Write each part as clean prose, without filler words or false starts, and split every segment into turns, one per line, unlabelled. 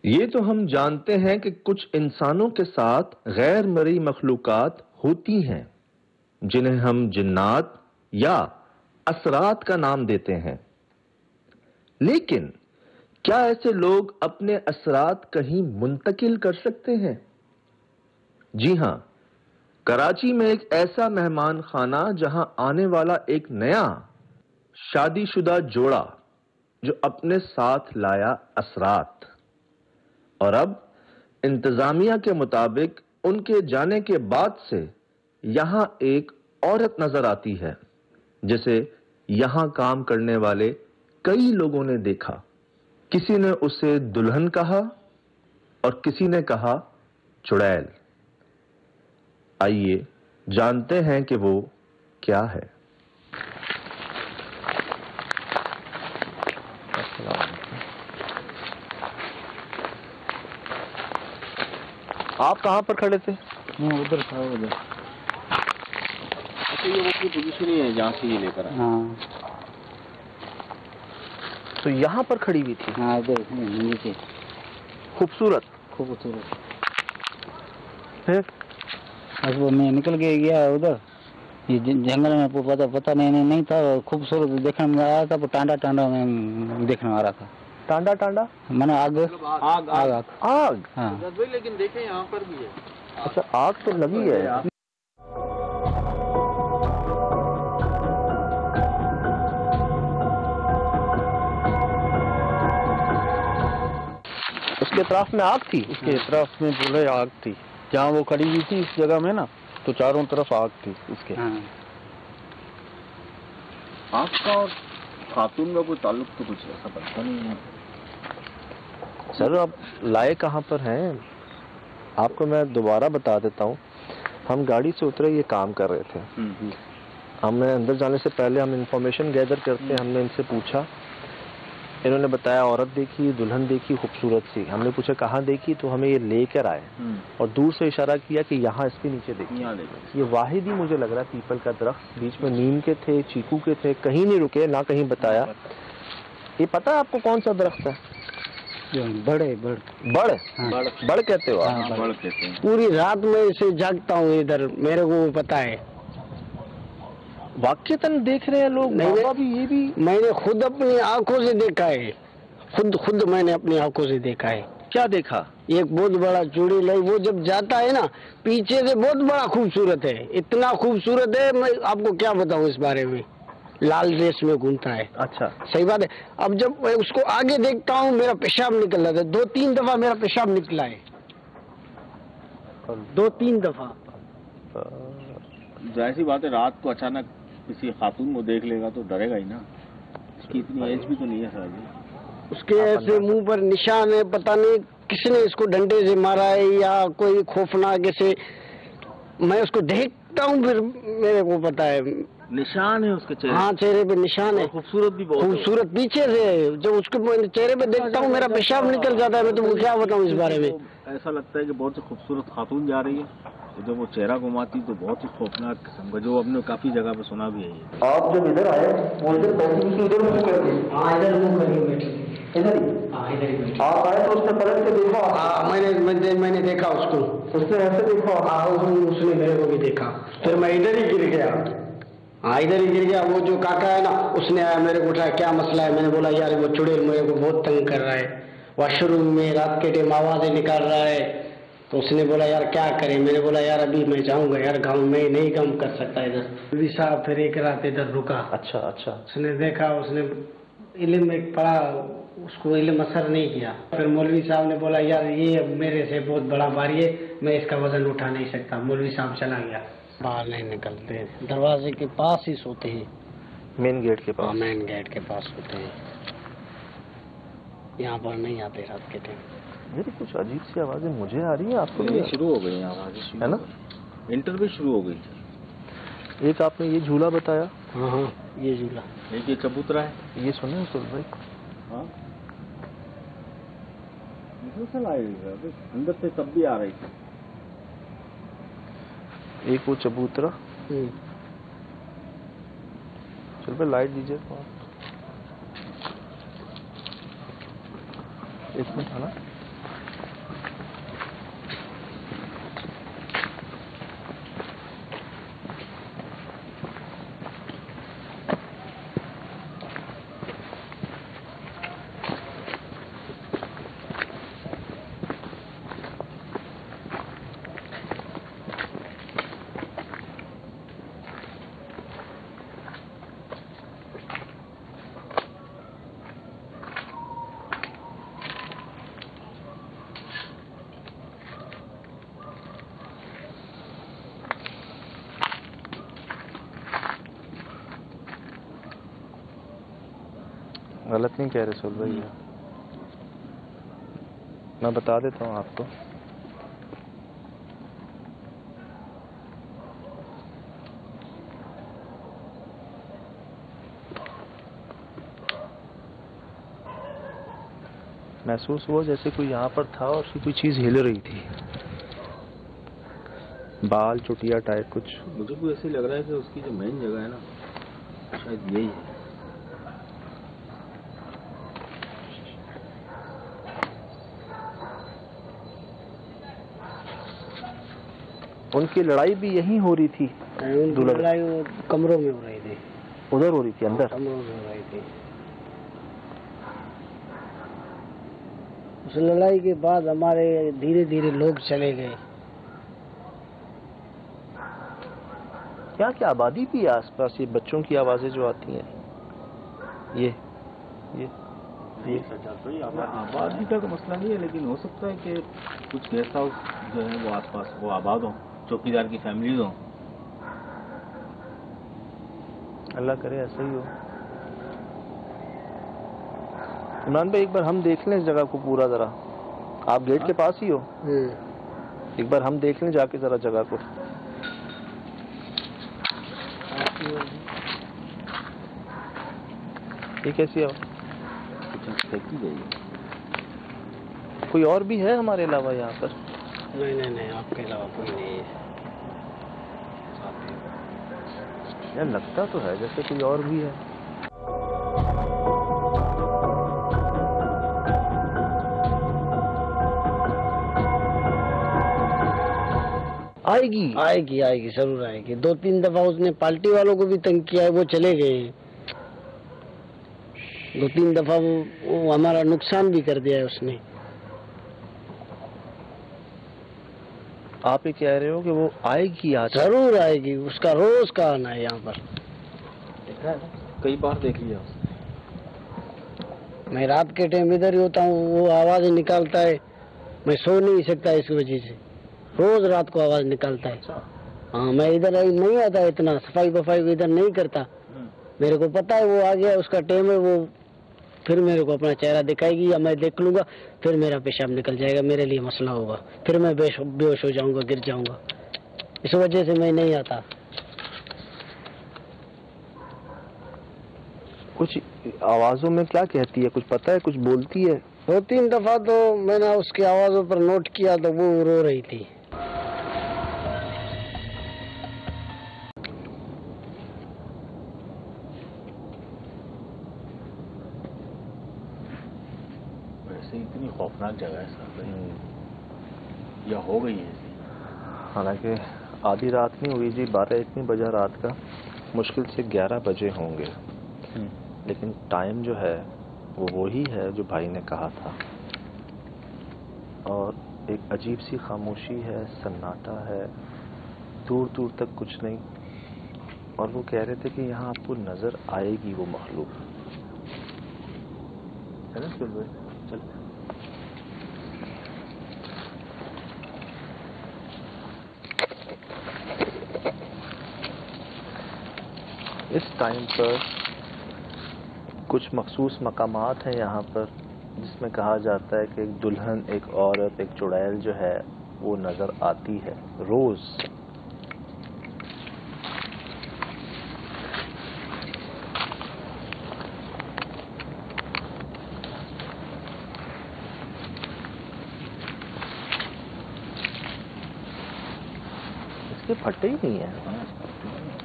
ये तो हम जानते हैं कि कुछ इंसानों के साथ गैर मरी मखलूकात होती हैं, जिन्हें हम जिन्नात या असरात का नाम देते हैं। लेकिन क्या ऐसे लोग अपने असरात कहीं मुंतकिल कर सकते हैं? जी हां, कराची में एक ऐसा मेहमान खाना जहां आने वाला एक नया शादीशुदा जोड़ा जो अपने साथ लाया असरात, और अब इंतजामिया के मुताबिक उनके जाने के बाद से यहां एक औरत नजर आती है जिसे यहां काम करने वाले कई लोगों ने देखा। किसी ने उसे दुल्हन कहा और किसी ने कहा चुड़ैल। आइए जानते हैं कि वो क्या है। आप कहां पर खड़े थे?
मैं उधर था, उधर।
अच्छा, ये वो की पोजीशन ही है जहाँ से ये लेकर आए?
हाँ।
तो यहाँ पर खड़ी हुई थी?
हाँ, इधर नीचे।
खूबसूरत?
खूबसूरत।
फिर
बस वो मैं निकल के गया उधर, ये जंगल में पता नहीं था। खूबसूरत देखने में आया था, वो टांडा टांडा में देखने में आ रहा था।
टांडा टांडा
मैंने आग
आग
आग आग
आग।
हाँ।
लेकिन देखें यहाँ पर भी है।
अच्छा, आग तो लगी है। उसके अतराफ में आग थी?
उसके अतराफ में पूरे आग थी। जहाँ वो खड़ी हुई थी इस जगह में ना, तो चारों तरफ आग थी उसके।
हाँ।
आग का और खातून का कोई ताल्लुक तो कुछ ऐसा बनता नहीं है।
सर, आप लाए कहाँ पर हैं? आपको मैं दोबारा बता देता हूँ। हम गाड़ी से उतरे, ये काम कर रहे थे। हमें अंदर जाने से पहले हम इंफॉर्मेशन गैदर करते हैं। हमने इनसे पूछा, इन्होंने बताया औरत देखी, दुल्हन देखी, खूबसूरत सी। हमने पूछा कहाँ देखी, तो हमें ये लेकर आए और दूर से इशारा किया कि यहाँ इसके नीचे देखिए। ये वाहिद ही मुझे लग रहा है पीपल का दरख्त, बीच में नीम के थे, चीकू के थे, कहीं नहीं रुके, ना कहीं बताया। ये पता है आपको कौन सा दरख्त है?
बड़
बड़ कहते हो आप?
बड़ कहते हैं।
पूरी रात में इसे जागता हूँ इधर, मेरे को पता है।
वाकईतन देख रहे हैं लोग? बाबा भी, ये भी
मैंने खुद अपनी आंखों से देखा है। खुद मैंने अपनी आंखों से देखा है।
क्या देखा?
एक बहुत बड़ा चुड़ैल, वो जब जाता है ना पीछे से, बहुत बड़ा खूबसूरत है, इतना खूबसूरत है मैं आपको क्या बताऊं इस बारे में। लाल ड्रेस में घूमता है।
अच्छा,
सही बात है। अब जब मैं उसको आगे देखता हूँ मेरा पेशाब निकल रहा था, 2-3 दफा मेरा पेशाब निकला है, 2-3 दफा।
जाहिर सी बात है, रात को अचानक किसी खातून को देख लेगा तो डरेगा ही ना। इसकी इतनी एज भी तो नहीं है सर।
उसके ऐसे मुंह पर निशान है, पता नहीं किसने इसको डंडे से मारा है या कोई खौफनाक ऐसे। मैं उसको देखता हूँ फिर मेरे को पता है
निशान है उसके चेहरे।
हाँ, चेहरे पे निशान है।
खूबसूरत भी बहुत
खूबसूरत पीछे से। जब उसके चेहरे पे देखता हूँ मेरा पेशाब निकल जाता है। मैं तुमको क्या बताऊँ इस बारे में।
ऐसा लगता है कि बहुत ही खूबसूरत खातून जा रही है, तो जब वो चेहरा घुमाती तो बहुत ही खौफनाक किस्म का, जो हमने काफी जगह पे सुना भी है।
आप जब इधर आए वो इधर बैठी थी, उधर मुंह कर दी?
हाँ, इधर मुंह करके बैठी थी।
इधर ही?
हाँ, इधर ही बैठी।
आप आए तो उसने पलट के देखा?
हाँ, मैंने देखा उसको।
उसने ऐसे देखा?
हाँ, उसने मेरे को भी देखा। फिर मैं इधर ही गिर गया। हाँ, इधर ही गिर गया। वो जो काका है ना, उसने आया मेरे को उठाया, क्या मसला है? मैंने बोला यार वो चुड़ैल मेरे को बहुत तंग कर रहा है, वॉशरूम में रात के टाइम आवाजें निकाल रहा है। तो उसने बोला यार क्या करें? मैंने बोला यार अभी मैं जाऊंगा यार गांव में, नहीं काम कर सकता इधर। भी साहब फिर एक रात इधर रुका।
अच्छा अच्छा।
उसने देखा, उसने इल्म में पढ़ा, उसको इल्म असर नहीं किया। फिर मौलवी साहब ने बोला यार ये मेरे से बहुत बड़ा भारी है, मैं इसका वजन उठा नहीं सकता। मौलवी साहब चला गया। बाहर नहीं निकलते, दरवाजे के पास ही सोते हैं।
मेन गेट के पास?
मेन गेट के पास सोते हैं, यहाँ पर नहीं आते रात के टाइम।
मेरी कुछ अजीब सी आवाजें मुझे आ रही है, आपको भी
शुरू हो गई आवाजें,
है ना?
इंटरव्यू शुरू हो गई।
एक आपने ये झूला बताया?
हाँ हाँ, ये झूला।
एक ये चबूतरा है,
ये सुने हैं सुन भाई?
हाँ, अंदर से तब भी आ रही थी।
एक वो चबूतरा। चल पे लाइट दीजिए तो आप। इसमें था ना? गलत नहीं कह रहे सोल भाई, मैं बता देता हूँ आपको। महसूस हुआ जैसे कोई यहाँ पर था और उसकी कोई चीज हिल रही थी, बाल चुटिया टाइप कुछ।
मुझे भी ऐसे लग रहा है कि उसकी जो मेन जगह है ना, शायद यही है।
उनकी लड़ाई भी यहीं हो रही थी?
उनकी लड़ाई वो कमरों में हो रही थी।
उधर हो रही थी? अंदर
कमरों में हो रही थी। उस लड़ाई के बाद हमारे धीरे धीरे लोग चले गए।
क्या क्या आबादी भी है आसपास? ये बच्चों की आवाजें जो आती हैं, ये
आबादी का तो मसला नहीं है, लेकिन हो सकता है कि कुछ गेस्ट हाउस जो है वो आसपास वो आबाद हो, चौकीदार की फैमिलीज हो।
अल्लाह करे ऐसा ही हो। इमरान भाई एक बार हम देख लें इस जगह को पूरा जरा, आप गेट के पास ही हो, एक बार हम देख लें जाके जरा जगह को। ये कैसी है?
फेंकी गई है।
कोई और भी है हमारे अलावा यहाँ पर?
नहीं, आपके अलावा कोई नहीं है।
यार लगता तो है जैसे कोई और भी है।
आएगी जरूर आएगी। 2-3 दफा उसने पार्टी वालों को भी तंग किया है, वो चले गए। 2-3 दफा वो हमारा नुकसान भी कर दिया है उसने।
आप ये कह रहे हो कि वो आएगी? आज
जरूर आएगी, उसका रोज का आना है यहाँ पर।
देखा है ना, कई बार देख लिया।
मैं रात के टाइम इधर ही होता हूँ, वो आवाज निकालता है, मैं सो नहीं सकता इस वजह से। रोज रात को आवाज निकालता है। हाँ, मैं इधर नहीं आता, इतना सफाई वफाई इधर नहीं करता। मेरे को पता है वो आ गया, उसका टाइम है, वो फिर मेरे को अपना चेहरा दिखाएगी या मैं देख लूंगा, फिर मेरा पेशाब निकल जाएगा, मेरे लिए मसला होगा, फिर मैं बेहोश हो जाऊंगा, गिर जाऊंगा। इस वजह से मैं नहीं आता।
कुछ आवाजों में क्या कहती है, कुछ पता है? कुछ बोलती है?
2-3 दफा तो मैंने उसकी आवाजों पर नोट किया तो वो रो रही थी।
वैसे इतनी खौफनाक जगह है सर, या हो गई है?
हालांकि आधी रात नहीं हुई जी, 12-1 नहीं बजा रात का, मुश्किल से 11 बजे होंगे। लेकिन टाइम जो है वो वही है जो भाई ने कहा था, और एक अजीब सी खामोशी है, सन्नाटा है, दूर दूर तक कुछ नहीं। और वो कह रहे थे कि यहाँ आपको नजर आएगी वो मखलूक, है ना? चल इस टाइम पर कुछ मखसूस मकामात हैं यहाँ पर, जिसमें कहा जाता है कि एक दुल्हन, एक औरत, एक चुड़ैल जो है वो नजर आती है रोज। इसके फटे ही नहीं है,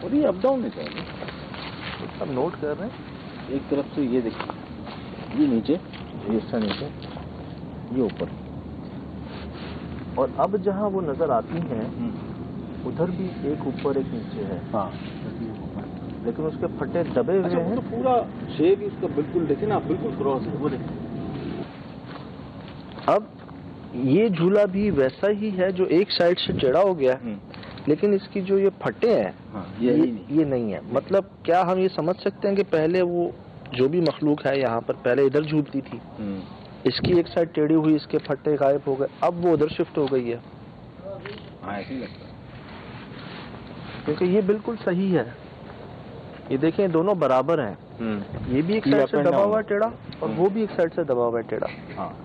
और ये अप डाउन नहीं कर रहे, सब नोट कर रहे हैं।
एक तरफ से ये देखिए, ये नीचे, ये हिस्सा नीचे,
ये ऊपर। और अब जहाँ वो नजर आती हैं उधर भी एक ऊपर एक नीचे है।
हाँ,
लेकिन उसके फटे दबे हुए हैं।
तो पूरा शेप ही उसका बिल्कुल देखे ना, बिल्कुल क्रॉस है वो देखें।
अब ये झूला भी वैसा ही है जो एक साइड से टेढ़ा हो गया है, लेकिन इसकी जो ये फटे हैं ये नहीं है। मतलब क्या हम ये समझ सकते हैं कि पहले वो जो भी मखलूक है यहाँ पर पहले इधर झूलती थी, इसकी एक साइड टेढ़ी हुई, इसके फट्टे गायब हो गए, अब वो उधर शिफ्ट हो गई है।
हाँ, ऐसे ही लगता है।
क्योंकि ये बिल्कुल सही है। ये देखें दोनों बराबर हैं। ये भी एक साइड से दबा हुआ है टेढ़ा और वो भी एक साइड से दबा हुआ है टेढ़ा।
हाँ।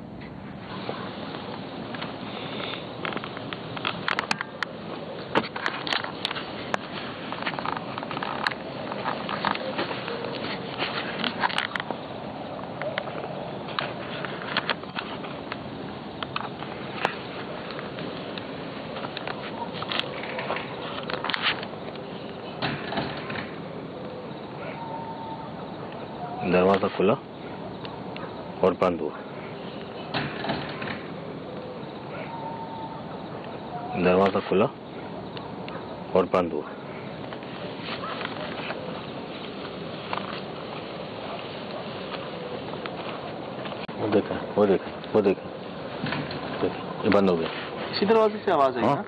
दरवाजा खुला और बंद हुआ, दरवाजा खुला और बंद हुआ। वो देखा, ये बंद हो गया।
इसी दरवाजे से आवाज आई ना?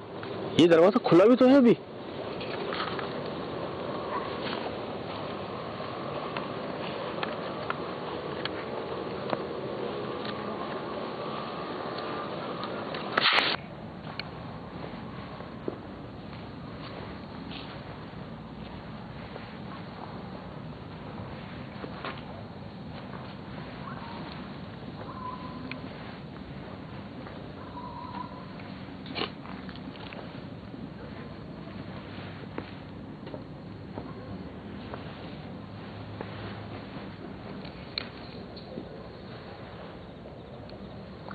ये दरवाजा खुला भी तो है अभी।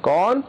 कौन?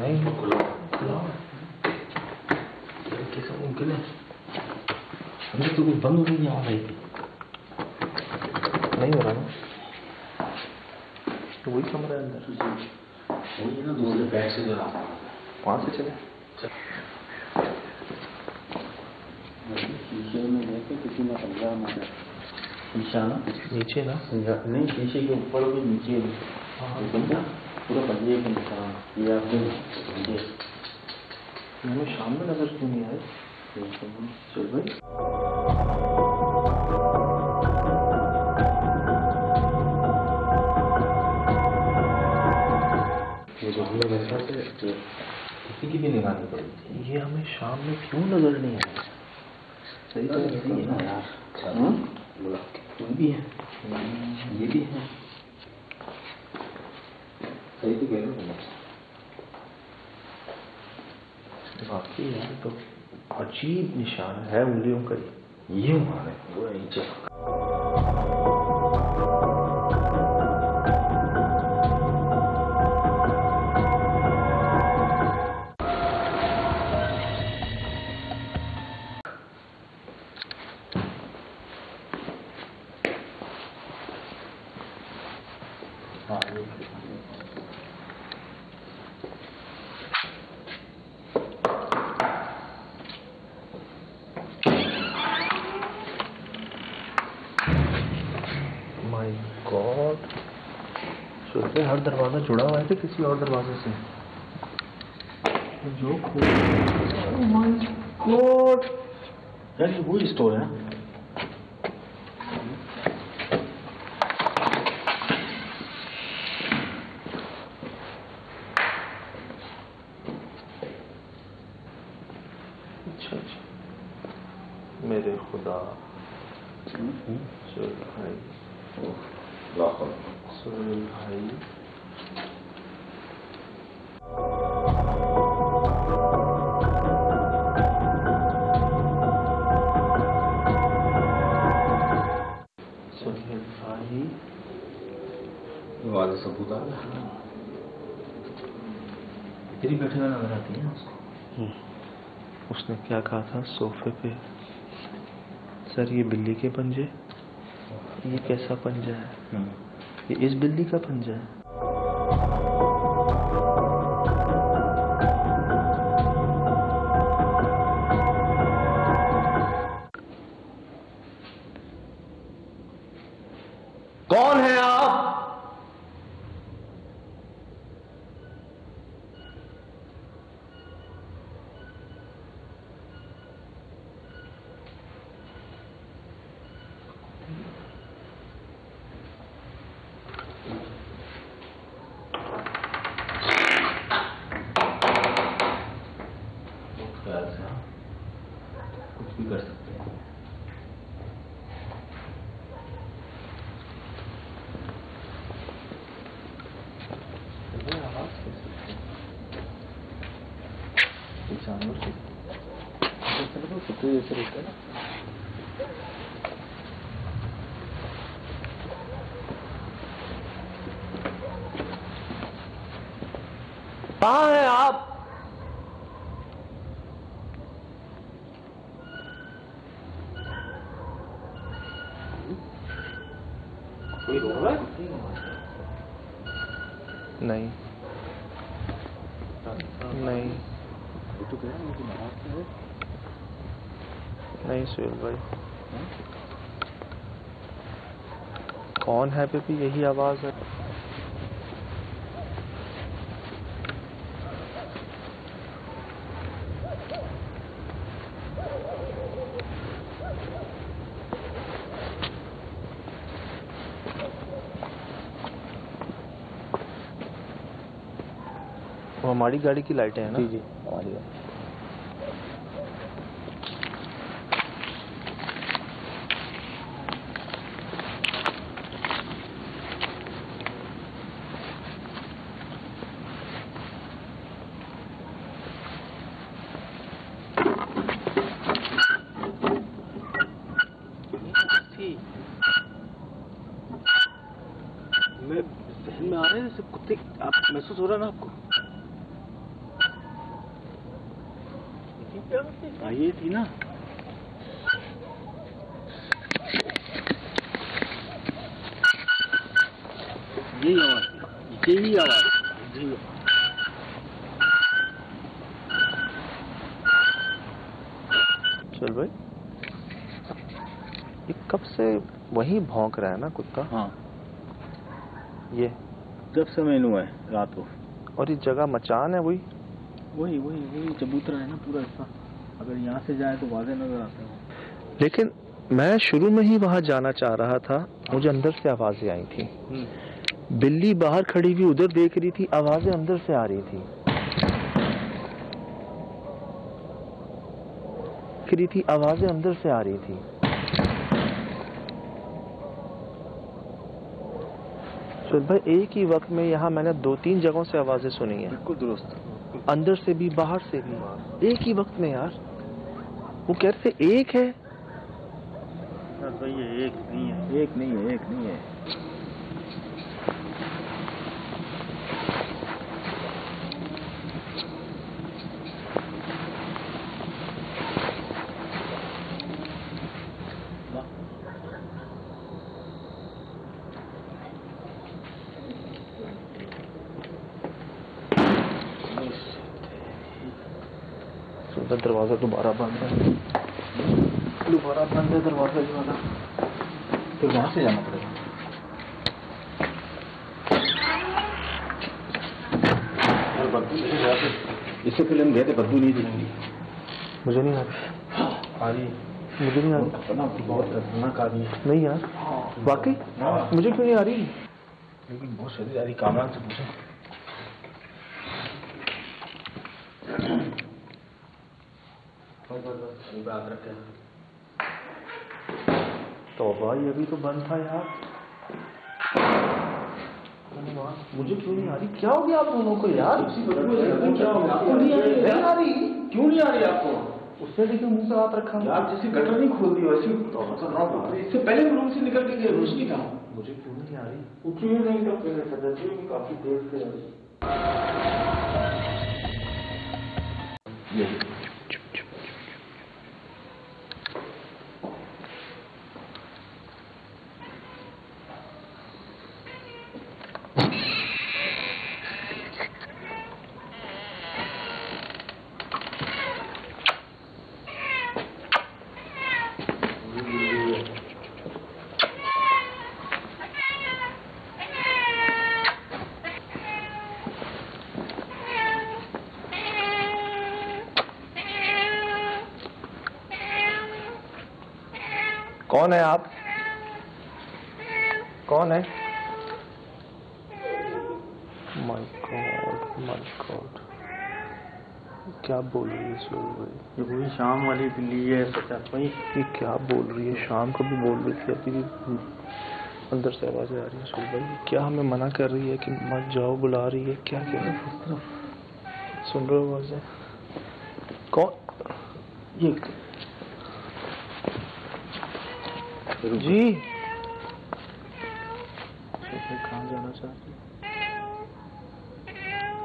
नहीं खुला कैसे मुमकिन है? अंदर तो कुछ बंद हो गई आ रही थी। नहीं हो रहा ना, तो वही कमरा है अंदर, वही है ना, दूसरे बैग से जरा वहां से चले। शीशे में देखे किसी ने समझा हमारे शीशा ना नीचे ना नहीं, शीशे के ऊपर भी नीचे भी। हाँ, पूरा बंदे के निशान ये आपने हमें शाम में नजर क्यों नहीं आए? चल भाई ये जो हमें वैसा से किसी की भी निगाह नहीं पड़ी थी, ये हमें शाम में क्यों नजर नहीं आया? सही तो नहीं है ना यार। बोला तुम भी है, ये भी है, सही तो कह रहे हो। बाकी यार तो अजीब निशान है उंगलियों का, ये मारे वो नीचे। हाँ पे हर दरवाजा जुड़ा हुआ है कि किसी और दरवाजे से? जो गॉड
यार ये वही स्टोर है ना?
अच्छा अच्छा, मेरे खुदा। सुहेल भाई, सुहेल भाई, सुहेल भाई,
वाले सबूत आ गया। तेरी बैठे हुए नजर आती है उसको।
उसने क्या कहा था सोफे पे? सर ये बिल्ली के पंजे? ये कैसा पंजा है? ये इस बिल्ली का पंजा है? कौन है आप?
ख्याल से हाँ, कुछ भी कर सकते हैं।
जानवर कुत्ते जैसे रहते हैं ना। कहाँ हैं आप?
कोई रो रहा है?
नहीं नहीं
तो कह रहा है मुझे नाराज है।
नहीं सुहेल भाई, कौन है बेबी? यही आवाज है। वो हमारी गाड़ी की लाइटें हैं ना?
जी जी हमारी बात। मैं जहन में आ रहे हैं जैसे कुत्ते, आप महसूस हो रहा है ना आपको? हाँ ये थी ना। यही आवाज थी, यही आवाज जी।
चल भाई, ये कब से वही भौंक रहा है ना कुत्ता?
हाँ
ये
जब से मैंने हुआ है रात को।
और ये जगह मचान है वही?
वही वही वही चबूतरा है ना पूरा हिस्सा। अगर यहाँ से जाए तो वाज़ेह नजर आते हैं।
लेकिन मैं शुरू में ही वहां जाना चाह रहा था, मुझे अंदर से आवाजें आई थी। बिल्ली बाहर खड़ी हुई उधर देख रही थी, आवाजें अंदर से आ रही थी। आवाजें अंदर से आ रही थी। सुहेल भाई, एक ही वक्त में यहाँ मैंने 2-3 जगहों से आवाजें सुनी हैं।
बिल्कुल दुरुस्त,
अंदर से भी बाहर से भी, एक ही वक्त में यार। वो कह रहे थे एक है।
भाई ये एक नहीं है, एक नहीं है, एक नहीं है।
दरवाजा दोबारा बंद है, दोबारा बंद है दरवाजा ये वाला।
तो यहाँ से जाना पड़ेगा। इससे पहले हम गए थे, बदबू नहीं दिखी।
मुझे नहीं आ रही, मुझे नहीं आ रही,
बहुत खतरनाक आ रही है।
नहीं यार, वाकई मुझे क्यों नहीं आ रही?
लेकिन बहुत शरीर आ रही। कामरान से पूछो।
तो भाई अभी तो बंद था यार। मुझे क्यों नहीं आ रही? क्या हो गया आप दोनों को यार?
आपको नहीं आ रही? क्यों नहीं आ रही आपको?
उसने देखिए मुंह पे हाथ रखा।
यार जैसे गटर नहीं खोल दी वैसे। इससे पहले रूम से निकल के गए, रोशनी कहाँ?
मुझे क्यों नहीं आ रही?
कुछ नहीं तो पहले सदस्य काफी देर से आ रही।
कौन है आप? कौन है? माय गॉड, क्या बोल रही है सोल भाई?
ये वही शाम वाली बिल्ली है सचा भाई।
ये क्या बोल रही है? शाम को भी बोल रही थी, अभी भी अंदर से आवाजें आ रही है सोल भाई। क्या हमें मना कर रही है कि मत जाओ, बुला रही है? क्या क्या सुन रहे हो आवाजें? कौन ये? जी कहाँ जाना चाहती?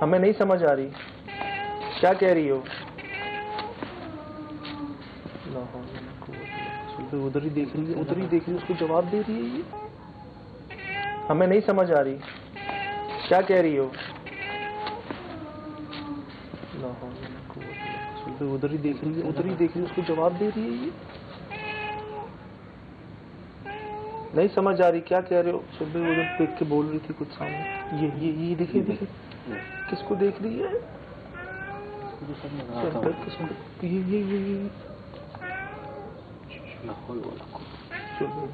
हमें नहीं समझ आ रही, क्या कह रही हो? उधर ही देख रही है, उधर ही देख रही है, उसको जवाब दे रही है ये। हमें नहीं समझ आ रही, क्या कह रही हो? उधर ही देख रही है, उधर ही देख रही है, उसको जवाब दे रही है ये। नहीं समझ आ रही, क्या कह रहे हो? सुबह उधर देख के बोल रही थी कुछ सामने। ये देखिए देखिए, किसको देख रही है?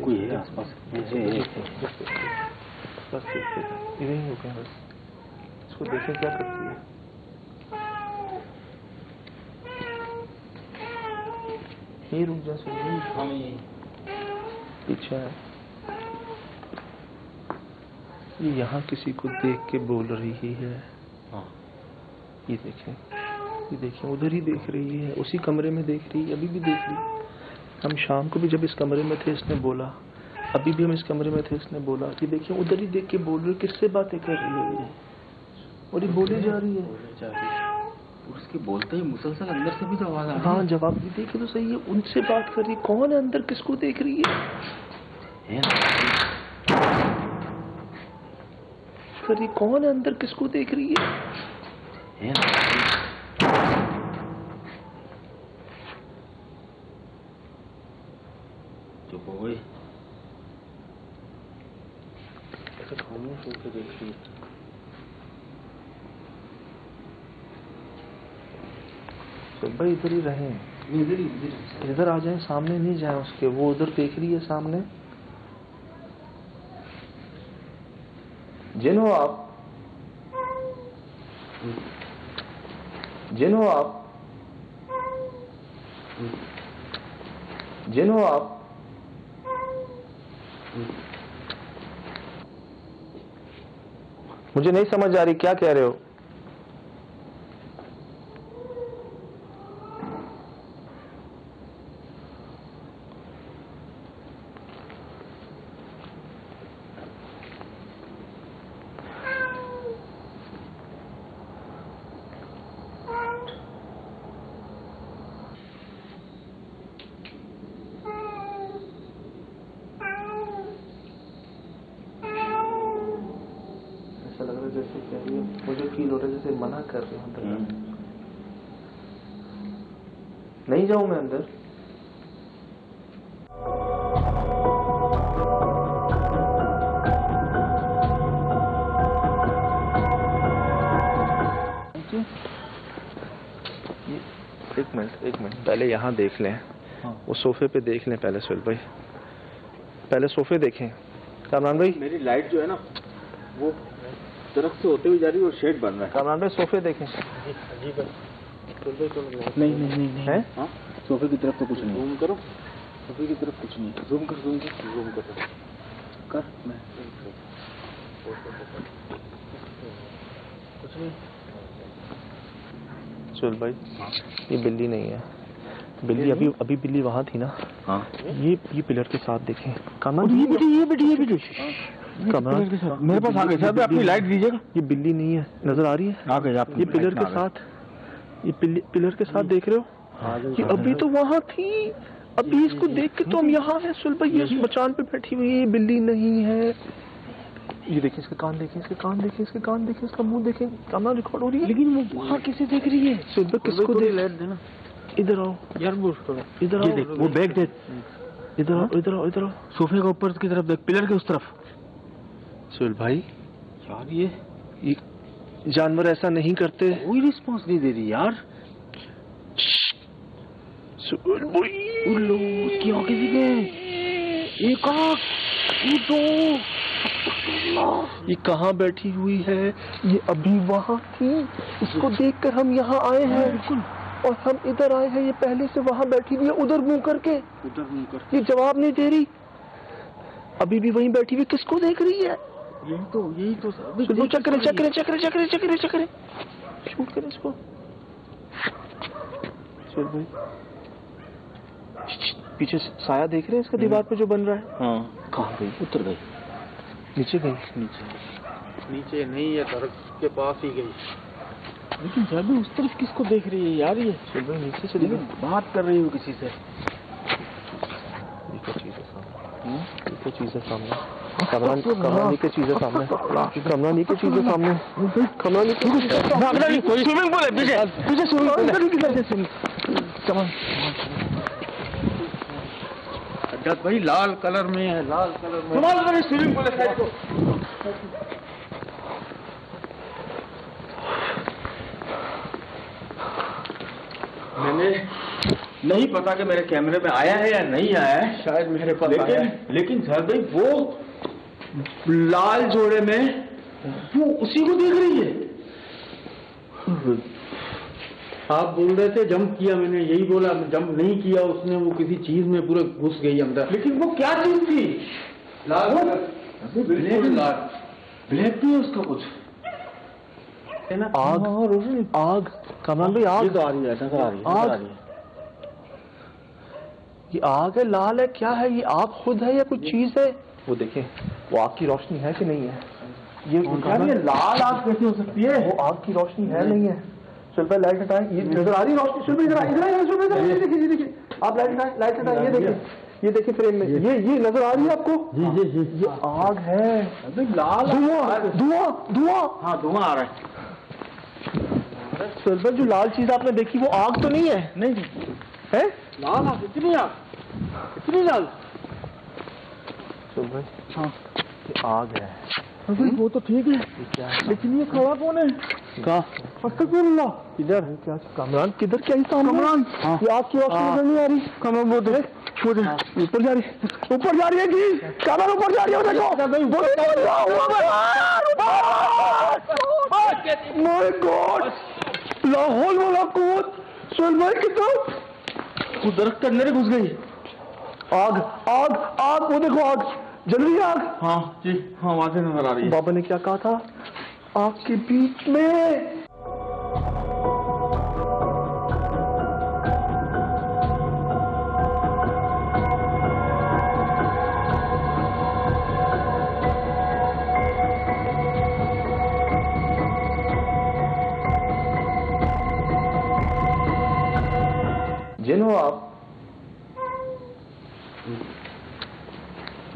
कोई है आसपास?
बस इधर ही रुके बस, इसको देखें क्या करती है। ये रुक जा सुबह, पीछे है ये, यहाँ किसी को देख के बोल रही है।
हाँ।
ये देखें, ये देखें, उधर ही देख रही है, उसी कमरे में देख रही है, अभी भी देख रही है। हम शाम को भी जब इस कमरे में थे इसने बोला, अभी भी हम इस कमरे में थे इसने बोला कि देखिए उधर ही देख के बोल रही है। किससे बातें कर रही है ये? और ये बोली जा रही है।
उसके बोलते ही मुसलसल अंदर से भी तो आवाज आ रही है।
हाँ जवाब भी देखे तो सही है, उनसे बात कर रही। कौन है अंदर, किसको देख रही है? कर कौन है अंदर, किसको देख रही है?
चुप हो गई।
ऐसा खामोश होकर देख रही है। तो भाई इधर ही रहे, इधर आ जाए, सामने नहीं जाए उसके। वो उधर देख रही है सामने। जिन हो आप? जिन हो आप? जिन हो आप? मुझे नहीं समझ आ रही, क्या कह रहे हो? जैसे कह रही है, मुझे फील हो रहा है जैसे मना कर रही हूँ अंदर। नहीं जाऊं मैं अंदर। एक मिनट पहले यहाँ देख लें।
हाँ।
वो सोफे पे देख लें पहले सुहेल भाई, पहले सोफे देखें। कामरान भाई,
मेरी लाइट जो है ना वो तरफ से होते हुए जा रही है और शेड बन रहा है।
कामरान भाई सोफे देखें।
नहीं
है?
हाँ, सोफे की तरफ तो कुछ नहीं। जूम करो, सोफे की तरफ कुछ नहीं। जूम कर मैं कुछ नहीं।
सुहेल भाई, ये बिल्ली नहीं है। बिल्ली अभी बिल्ली वहाँ थी ना।
हाँ,
ये पिलर के साथ देखें। कामरान,
ये बेटी
कामरान
मेरे पास आ गए साहब, अपनी लाइट दीजिएगा।
ये बिल्ली नहीं है, नजर आ रही है?
आ गए आप।
ये पिलर के साथ, ये पिलर के साथ देख रहे हो? ये अभी तो वहाँ थी, अभी इसको देख के तो हम यहाँ हैं। सुहेल भाई, ये मचान पे बैठी हुई है, ये बिल्ली नहीं है। ये देखिए, इसके कान देखें, इसके कान देखें, इसके कान देखें, इसका मुंह देखें। कैमरा रिकॉर्ड हो रही है।
लेकिन वो वहाँ किसे देख रही है?
सुहेल भाई, किसको देख?
लाइट देना
इधर आओ
यार, वो
इधर
ये
आओ,
देख, वो बैग देख।
इधर आओ, इधर आओ, इधर आओ।
सोफे के ऊपर की तरफ देख, पिलर के उस तरफ।
सुहेल भाई,
यार ये
जानवर ऐसा नहीं करते।
कोई रिस्पॉन्स नहीं दे रही यार।
सुहेल भाई,
उल्लू की आंखें दिखे, एक आंख, ये दो।
ये कहाँ बैठी हुई है? ये अभी वहाँ थी, इसको देखकर हम यहाँ आए हैं।
बिल्कुल।
और हम इधर आए हैं, ये पहले से वहाँ बैठी हुई है, उधर मुंह करके।
उधर मुंह कर।
ये जवाब नहीं दे रही, अभी भी वहीं बैठी हुई। किसको देख रही है?
यही तो
सुनो, चक्कर शूट करें इसको। सुहेल भाई, पीछे साया देख रहे हैं इसका, दीवार पे जो बन रहा है?
हाँ, कहाँ गई? उतर गई,
नीचे गई।
नीचे नहीं है, घर के पास ही गई। लेकिन जब भी उस तरफ किसको देख रही है यार? ये
सुहेल भाई, नीचे से देखो,
बात कर रही हो किसी से।
ये क्या चीज़ है सामने? ये क्या चीज़ है सामने? कमरान की चीज़ है सामने। कमरान की चीज़ है सामने। कमरान की
स्विमिंग पूल है पीछे स्विमिंग पूल है।
कमरान
जब भाई लाल कलर में है, लाल कलर में स्विमिंग पूल है। मैंने नहीं पता कि मेरे कैमरे में आया है या नहीं आया है, शायद मेरे पास आया है। लेकिन सर भाई, वो लाल जोड़े में वो उसी को देख रही है। आप बोल रहे थे जंप किया, मैंने यही बोला, जंप नहीं किया उसने, वो किसी चीज में पूरा घुस गई अंदर। लेकिन वो क्या चीज थी? लाल, ब्लैक भी है उसका कुछ।
आग, रोशनी, आग। कमरान भाई, आग
तो आ रही है, नजर आ रही है,
आग। ये आग है, लाल है, क्या है ये? आग खुद है या कुछ चीज है? वो देखें, वो आग की रोशनी है कि नहीं है?
ये लाल आग कैसे हो सकती है?
वो आग की रोशनी है नहीं है? सुहेल भाई, लाइट हटाएं, ये नजर आ रही रोशनी। सुहेल भाई, इधर ये देखिए, आप लाइट हटाएं, लाइट हटाएं। ये देखिए फ्रेम में, ये नजर आ रही है आपको?
जी।
ये आग है।
लाल
धुआं।
हाँ, धुआं आ रहा है।
सुहेल भाई, जो लाल चीज आपने देखी वो आग तो नहीं है?
नहीं
है
लाल आग, इतनी लाल।
सुहेल भाई,
हाँ,
ये आग है।
वो तो ठीक है,
क्या है?
लेकिन ये खड़ा कौन है?
इधर क्या? कमरान किधर? क्या ही कमरान?
हाँ।
ये आग की रोशनी नजर नहीं आ रही। कमरान वो देख, ऊपर जा रही है जी। कमरान ऊपर जा रही है, देखो। माय गॉड, लाहौल वाला कूद। सुहेल भाई की तरफ,
वो दरख्त के अंदर घुस गई।
आग, वो देखो, आग जल रही है। आग,
हाँ जी, हाँ, आवाजें नजर आ रही है।
बाबा ने क्या कहा था? आग के बीच में। जिन हो आप?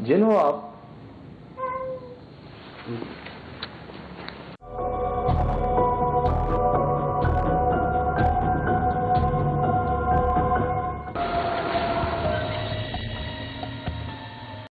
जिन हो आप?